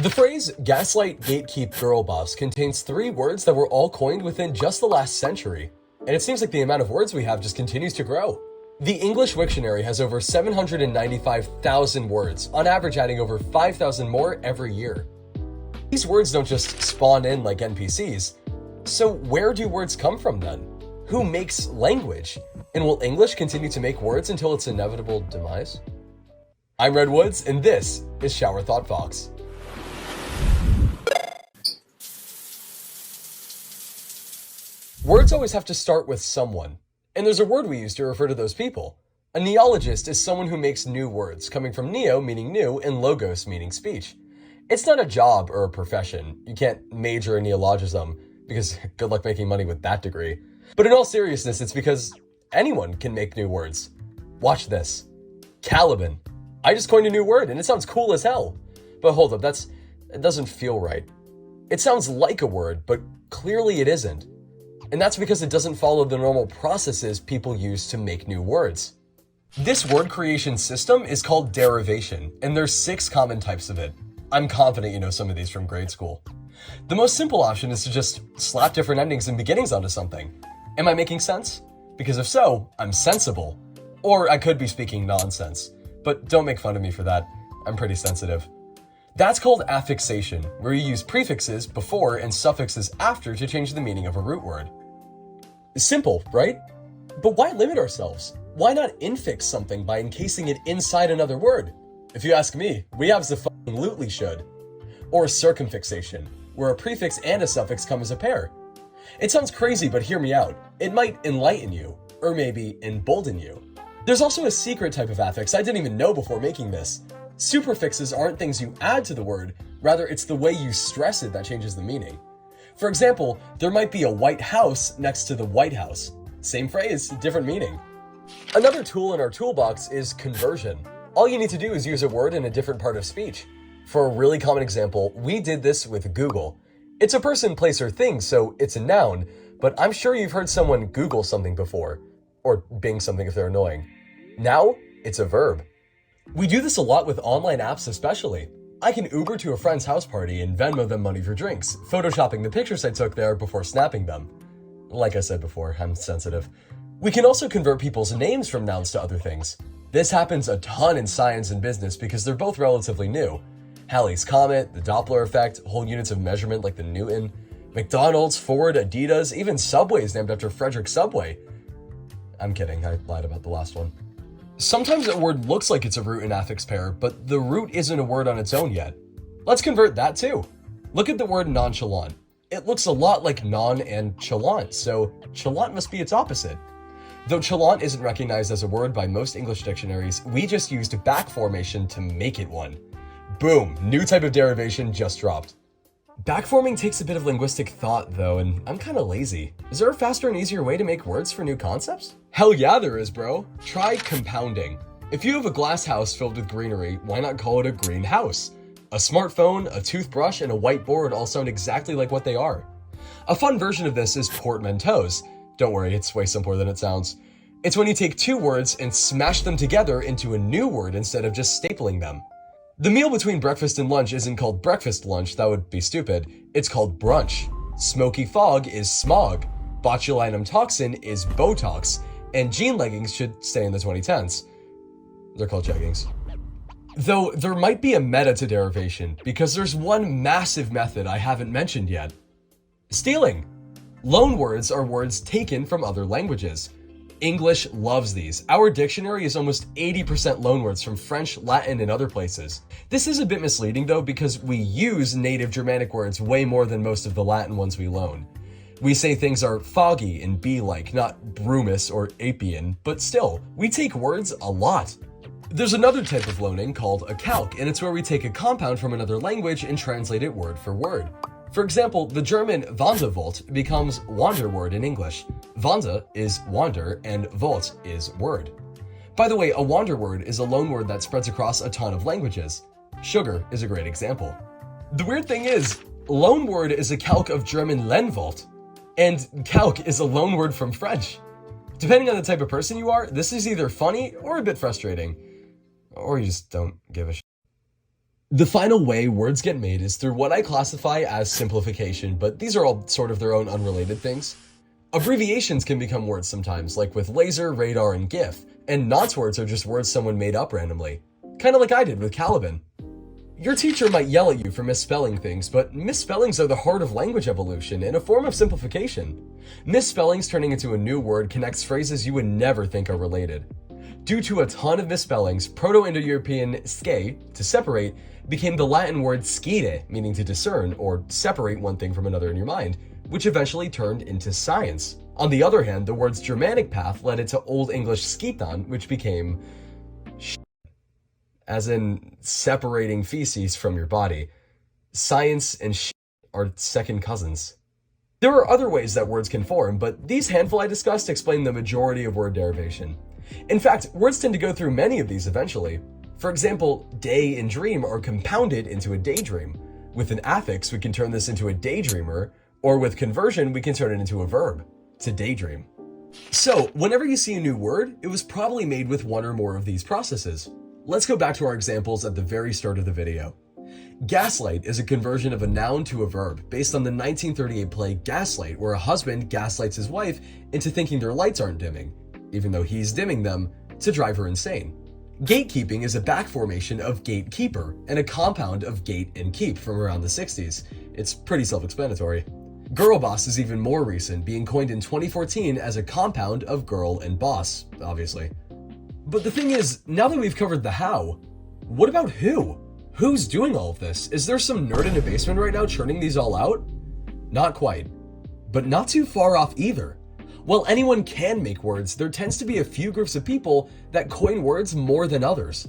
The phrase gaslight, gatekeep, girl boss contains three words that were all coined within just the last century, and it seems like the amount of words we have just continues to grow. The English Wiktionary has over 795,000 words, on average adding over 5,000 more every year. These words don't just spawn in like NPCs. So where do words come from then? Who makes language? And will English continue to make words until its inevitable demise? I'm ReddVids, and this is Shower Thought Fox. Words always have to start with someone, and there's a word we use to refer to those people. A neologist is someone who makes new words, coming from neo meaning new and logos meaning speech. It's not a job or a profession. You can't major in neologism, because good luck making money with that degree. But in all seriousness, it's because anyone can make new words. Watch this. Caliban. I just coined a new word, and it sounds cool as hell. But hold up, it doesn't feel right. It sounds like a word, but clearly it isn't. And that's because it doesn't follow the normal processes people use to make new words. This word creation system is called derivation, and there's 6 common types of it. I'm confident you know some of these from grade school. The most simple option is to just slap different endings and beginnings onto something. Am I making sense? Because if so, I'm sensible. Or I could be speaking nonsense. But don't make fun of me for that. I'm pretty sensitive. That's called affixation, where you use prefixes before and suffixes after to change the meaning of a root word. Simple, right? But why limit ourselves? Why not infix something by encasing it inside another word? If you ask me, we absolutely should. Or circumfixation, where a prefix and a suffix come as a pair. It sounds crazy, but hear me out. It might enlighten you, or maybe embolden you. There's also a secret type of affix I didn't even know before making this. Superfixes aren't things you add to the word, rather it's the way you stress it that changes the meaning. For example, there might be a white house next to the White House. Same phrase, different meaning. Another tool in our toolbox is conversion. All you need to do is use a word in a different part of speech. For a really common example, we did this with Google. It's a person, place, or thing, so it's a noun, but I'm sure you've heard someone Google something before, or Bing something if they're annoying. Now, it's a verb. We do this a lot with online apps especially. I can Uber to a friend's house party and Venmo them money for drinks, photoshopping the pictures I took there before snapping them. Like I said before, I'm sensitive. We can also convert people's names from nouns to other things. This happens a ton in science and business because they're both relatively new. Halley's Comet, the Doppler effect, whole units of measurement like the Newton, McDonald's, Ford, Adidas, even Subway is named after Frederick Subway. I'm kidding, I lied about the last one. Sometimes a word looks like it's a root and affix pair, but the root isn't a word on its own yet. Let's convert that too. Look at the word nonchalant. It looks a lot like non and chalant, so chalant must be its opposite. Though chalant isn't recognized as a word by most English dictionaries, we just used back formation to make it one. Boom, new type of derivation just dropped. Backforming takes a bit of linguistic thought though, and I'm kinda lazy. Is there a faster and easier way to make words for new concepts? Hell yeah there is, bro. Try compounding. If you have a glass house filled with greenery, why not call it a greenhouse? A smartphone, a toothbrush, and a whiteboard all sound exactly like what they are. A fun version of this is portmanteaus. Don't worry, it's way simpler than it sounds. It's when you take 2 words and smash them together into a new word instead of just stapling them. The meal between breakfast and lunch isn't called breakfast lunch, that would be stupid. It's called brunch. Smoky fog is smog. Botulinum toxin is Botox. And jean leggings should stay in the 2010s. They're called jeggings. Though there might be a meta to derivation, because there's one massive method I haven't mentioned yet. Stealing. Loan words are words taken from other languages. English loves these. Our dictionary is almost 80% loanwords from French, Latin, and other places. This is a bit misleading though because we use native Germanic words way more than most of the Latin ones we loan. We say things are foggy and bee-like, not brumous or apian, but still, we take words a lot. There's another type of loaning called a calque, and it's where we take a compound from another language and translate it word for word. For example, the German Wanderwort becomes Wanderword in English. Wander is wander, and Wort is word. By the way, a Wanderword is a loanword that spreads across a ton of languages. Sugar is a great example. The weird thing is, loanword is a calque of German Lehnwort, and calque is a loanword from French. Depending on the type of person you are, this is either funny or a bit frustrating. Or you just don't give a shit. The final way words get made is through what I classify as simplification, but these are all sort of their own unrelated things. Abbreviations can become words sometimes, like with laser, radar, and GIF, and nonce words are just words someone made up randomly. Kind of like I did with Caliban. Your teacher might yell at you for misspelling things, but misspellings are the heart of language evolution and a form of simplification. Misspellings turning into a new word connects phrases you would never think are related. Due to a ton of misspellings, Proto-Indo-European ske, to separate, became the Latin word scire, meaning to discern or separate one thing from another in your mind, which eventually turned into science. On the other hand, the word's Germanic path led it to Old English skitan, which became as in separating feces from your body. Science and are second cousins. There are other ways that words can form, but these handful I discussed explain the majority of word derivation. In fact, words tend to go through many of these eventually. For example, day and dream are compounded into a daydream. With an affix, we can turn this into a daydreamer, or with conversion, we can turn it into a verb, to daydream. So, whenever you see a new word, it was probably made with one or more of these processes. Let's go back to our examples at the very start of the video. Gaslight is a conversion of a noun to a verb based on the 1938 play Gaslight, where a husband gaslights his wife into thinking their lights aren't dimming, even though he's dimming them, to drive her insane. Gatekeeping is a back formation of gatekeeper and a compound of gate and keep from around the 60s. It's pretty self-explanatory. Girl boss is even more recent, being coined in 2014 as a compound of girl and boss, obviously. But the thing is, now that we've covered the how, what about who? Who's doing all of this? Is there some nerd in a basement right now churning these all out? Not quite, but not too far off either. While anyone can make words, there tends to be a few groups of people that coin words more than others.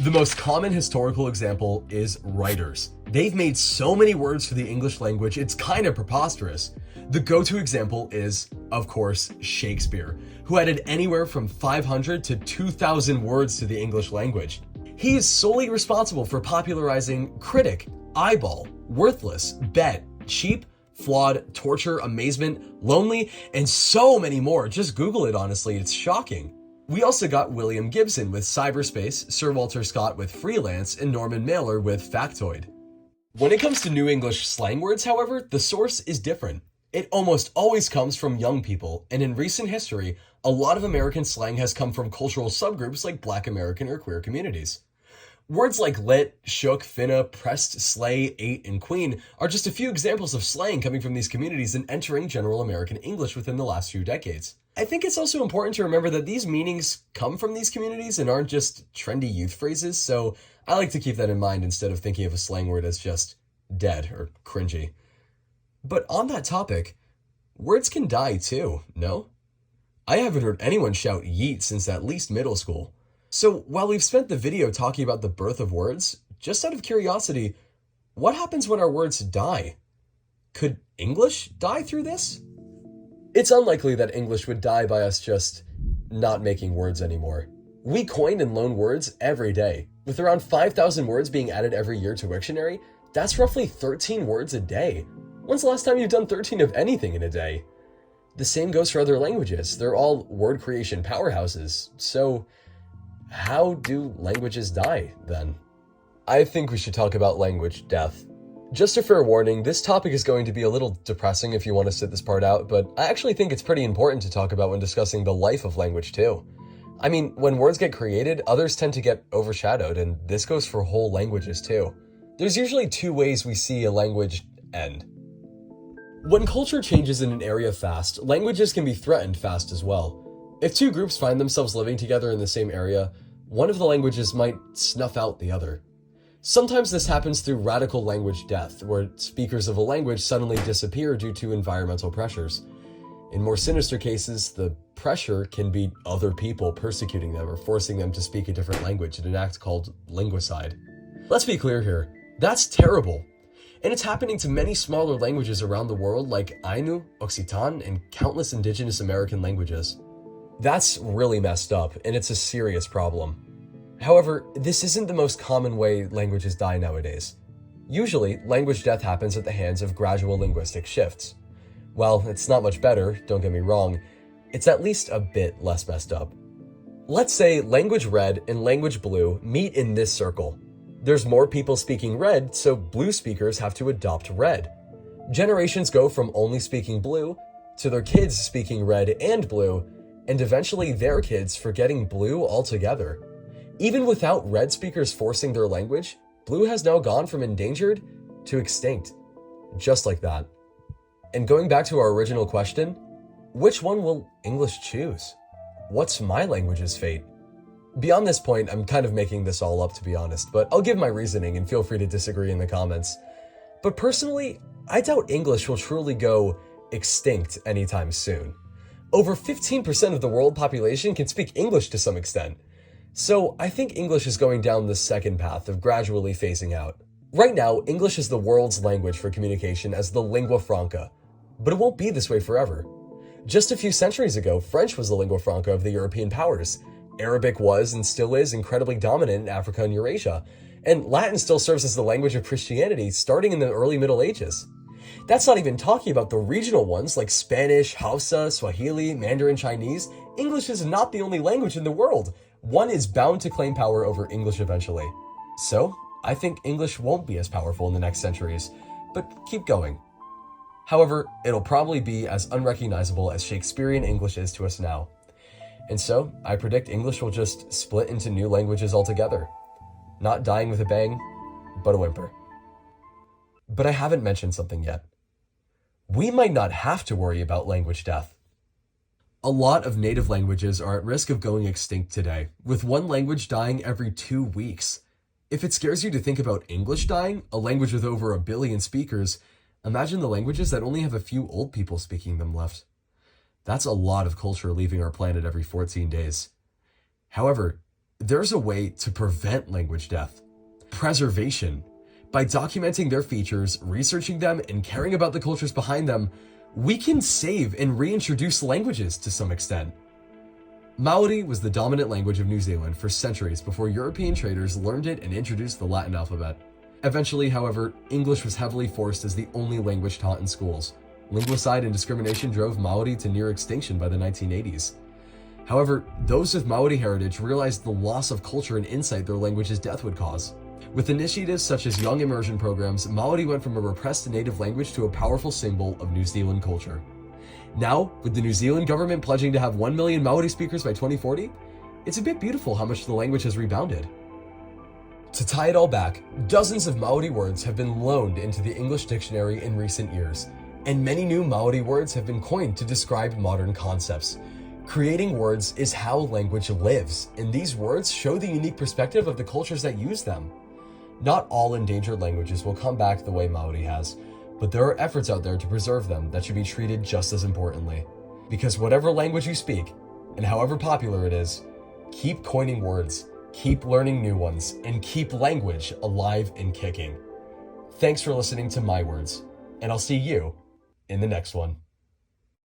The most common historical example is writers. They've made so many words for the English language, it's kind of preposterous. The go-to example is, of course, Shakespeare, who added anywhere from 500 to 2,000 words to the English language. He is solely responsible for popularizing critic, eyeball, worthless, bet, cheap, flawed, torture, amazement, lonely, and so many more. Just Google it, honestly, it's shocking. We also got William Gibson with cyberspace, Sir Walter Scott with freelance, and Norman Mailer with factoid. When it comes to New English slang words, however, the source is different. It almost always comes from young people, and in recent history, a lot of American slang has come from cultural subgroups like Black American or queer communities. Words like lit, shook, finna, pressed, slay, ate, and queen are just a few examples of slang coming from these communities and entering general American English within the last few decades. I think it's also important to remember that these meanings come from these communities and aren't just trendy youth phrases, so I like to keep that in mind instead of thinking of a slang word as just dead or cringy. But on that topic, words can die too, no? I haven't heard anyone shout yeet since at least middle school. So while we've spent the video talking about the birth of words, just out of curiosity, what happens when our words die? Could English die through this? It's unlikely that English would die by us just not making words anymore. We coin and loan words every day. With around 5,000 words being added every year to Wiktionary, that's roughly 13 words a day. When's the last time you've done 13 of anything in a day? The same goes for other languages. They're all word creation powerhouses. So how do languages die, then? I think we should talk about language death. Just a fair warning, this topic is going to be a little depressing if you want to sit this part out, but I actually think it's pretty important to talk about when discussing the life of language too. I mean, when words get created, others tend to get overshadowed, and this goes for whole languages too. There's usually two ways we see a language end. When culture changes in an area fast, languages can be threatened fast as well. If two groups find themselves living together in the same area, one of the languages might snuff out the other. Sometimes this happens through radical language death, where speakers of a language suddenly disappear due to environmental pressures. In more sinister cases, the pressure can be other people persecuting them or forcing them to speak a different language in an act called linguicide. Let's be clear here, that's terrible. And it's happening to many smaller languages around the world like Ainu, Occitan, and countless indigenous American languages. That's really messed up, and it's a serious problem. However, this isn't the most common way languages die nowadays. Usually, language death happens at the hands of gradual linguistic shifts. While it's not much better, don't get me wrong, it's at least a bit less messed up. Let's say language red and language blue meet in this circle. There's more people speaking red, so blue speakers have to adopt red. Generations go from only speaking blue to their kids speaking red and blue, and eventually their kids forgetting blue altogether. Even without red speakers forcing their language, blue has now gone from endangered to extinct. Just like that. And going back to our original question, which one will English choose? What's my language's fate? Beyond this point, I'm kind of making this all up, to be honest, but I'll give my reasoning and feel free to disagree in the comments. But personally, I doubt English will truly go extinct anytime soon. Over 15% of the world population can speak English to some extent. So I think English is going down the second path of gradually phasing out. Right now, English is the world's language for communication as the lingua franca, but it won't be this way forever. Just a few centuries ago, French was the lingua franca of the European powers. Arabic was and still is incredibly dominant in Africa and Eurasia, and Latin still serves as the language of Christianity starting in the early Middle Ages. That's not even talking about the regional ones like Spanish, Hausa, Swahili, Mandarin Chinese. English is not the only language in the world. One is bound to claim power over English eventually. So, I think English won't be as powerful in the next centuries, but keep going. However, it'll probably be as unrecognizable as Shakespearean English is to us now. And so, I predict English will just split into new languages altogether. Not dying with a bang, but a whimper. But I haven't mentioned something yet. We might not have to worry about language death. A lot of native languages are at risk of going extinct today, with one language dying every 2 weeks. If it scares you to think about English dying, a language with over 1 billion speakers, imagine the languages that only have a few old people speaking them left. That's a lot of culture leaving our planet every 14 days. However, there's a way to prevent language death. Preservation. By documenting their features, researching them, and caring about the cultures behind them, we can save and reintroduce languages to some extent. Maori was the dominant language of New Zealand for centuries before European traders learned it and introduced the Latin alphabet. Eventually, however, English was heavily forced as the only language taught in schools. Linguicide and discrimination drove Maori to near extinction by the 1980s. However, those with Maori heritage realized the loss of culture and insight their language's death would cause. With initiatives such as young immersion programs, Maori went from a repressed native language to a powerful symbol of New Zealand culture. Now, with the New Zealand government pledging to have 1 million Maori speakers by 2040, it's a bit beautiful how much the language has rebounded. To tie it all back, dozens of Maori words have been loaned into the English dictionary in recent years, and many new Maori words have been coined to describe modern concepts. Creating words is how language lives, and these words show the unique perspective of the cultures that use them. Not all endangered languages will come back the way Maori has, but there are efforts out there to preserve them that should be treated just as importantly. Because whatever language you speak, and however popular it is, keep coining words, keep learning new ones, and keep language alive and kicking. Thanks for listening to my words, and I'll see you in the next one.